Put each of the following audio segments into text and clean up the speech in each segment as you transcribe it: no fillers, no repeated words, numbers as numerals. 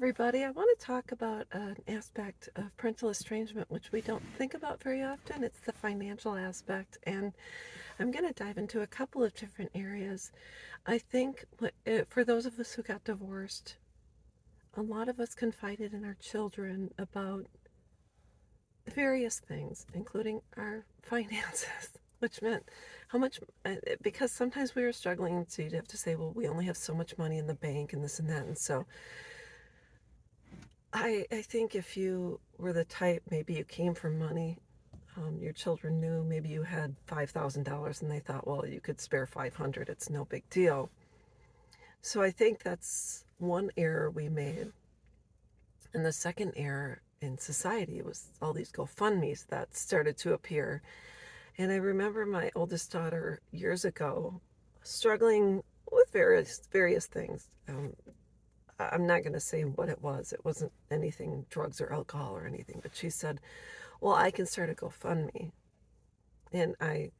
everybody. I want to talk about an aspect of parental estrangement which we don't think about very often. It's the financial aspect, and I'm going to dive into a couple of different areas. I think for those of us who got divorced, a lot of us confided in our children about various things, including our finances, which meant how much, because sometimes we were struggling, so you'd have to say, well, we only have so much money in the bank and this and that. And so I think if you were the type, maybe you came from money, your children knew maybe you had $5,000 and they thought, well, you could spare 500, it's no big deal. So I think that's one error we made. And the second error in society was all these GoFundMes that started to appear. And I remember my oldest daughter years ago struggling with various things. I'm not going to say what it was. It wasn't anything drugs or alcohol or anything. But she said, well, I can start a GoFundMe. And I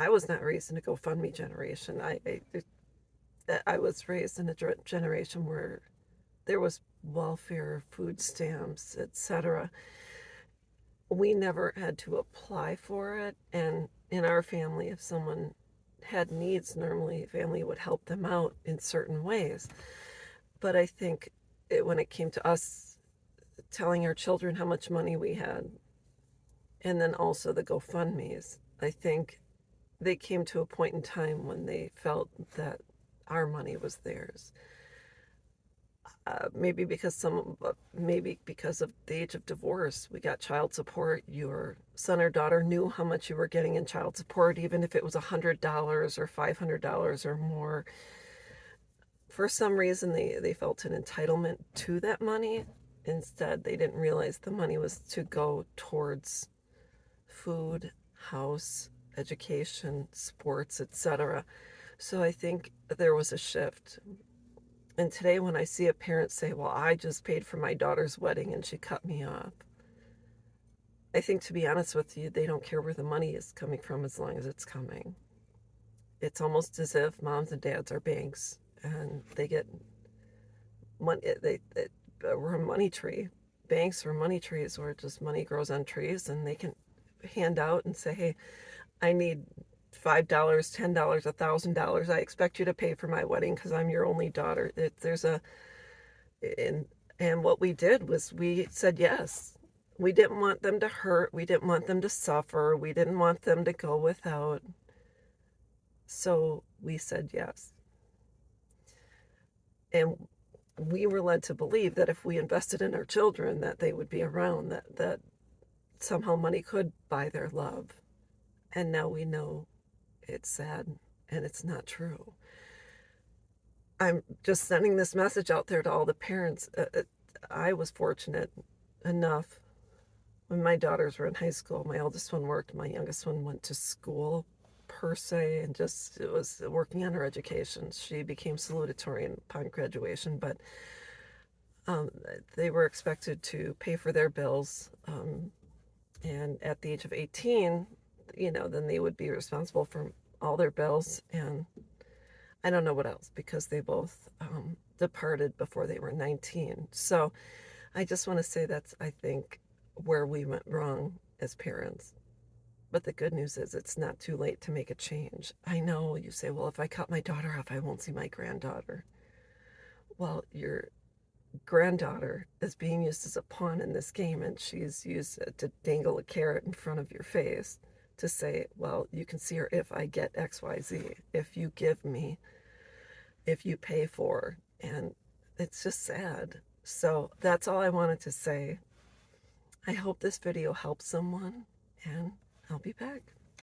was not raised in a GoFundMe generation. I was raised in a generation where there was welfare, food stamps, etc. We never had to apply for it. And in our family, if someone had needs, normally family would help them out in certain ways. But I think when it came to us telling our children how much money we had, and then also the GoFundMes, I think they came to a point in time when they felt that our money was theirs. Maybe because of the age of divorce, we got child support. Your son or daughter knew how much you were getting in child support, even if it was $100 or $500 or more. For some reason, they felt an entitlement to that money. Instead, they didn't realize the money was to go towards food, house, education, sports, etc. So I think there was a shift. And today, when I see a parent say, well, I just paid for my daughter's wedding and she cut me off, I think, to be honest with you, they don't care where the money is coming from as long as it's coming. It's almost as if moms and dads are banks and they get money. We're a money tree. Banks are money trees where just money grows on trees, and they can hand out and say, hey, I need $5, $10, $1,000. I expect you to pay for my wedding because I'm your only daughter. And what we did was we said yes. We didn't want them to hurt. We didn't want them to suffer. We didn't want them to go without. So we said yes. And we were led to believe that if we invested in our children, that they would be around, that somehow money could buy their love. And now we know it's sad and it's not true. I'm just sending this message out there to all the parents. I was fortunate enough when my daughters were in high school. My eldest one worked, my youngest one went to school per se, and just it was working on her education. She became salutatorian upon graduation, but they were expected to pay for their bills, and at the age of 18, then they would be responsible for all their bills, and I don't know what else, because they both departed before they were 19. So I just want to say that's, I think, where we went wrong as parents. But the good news is it's not too late to make a change. I know you say, well, if I cut my daughter off, I won't see my granddaughter. Well, your granddaughter is being used as a pawn in this game, and she's used to dangle a carrot in front of your face to say, well, you can see her if I get XYZ, if you give me, if you pay for. And it's just sad. So that's all I wanted to say. I hope this video helps someone, and I'll be back.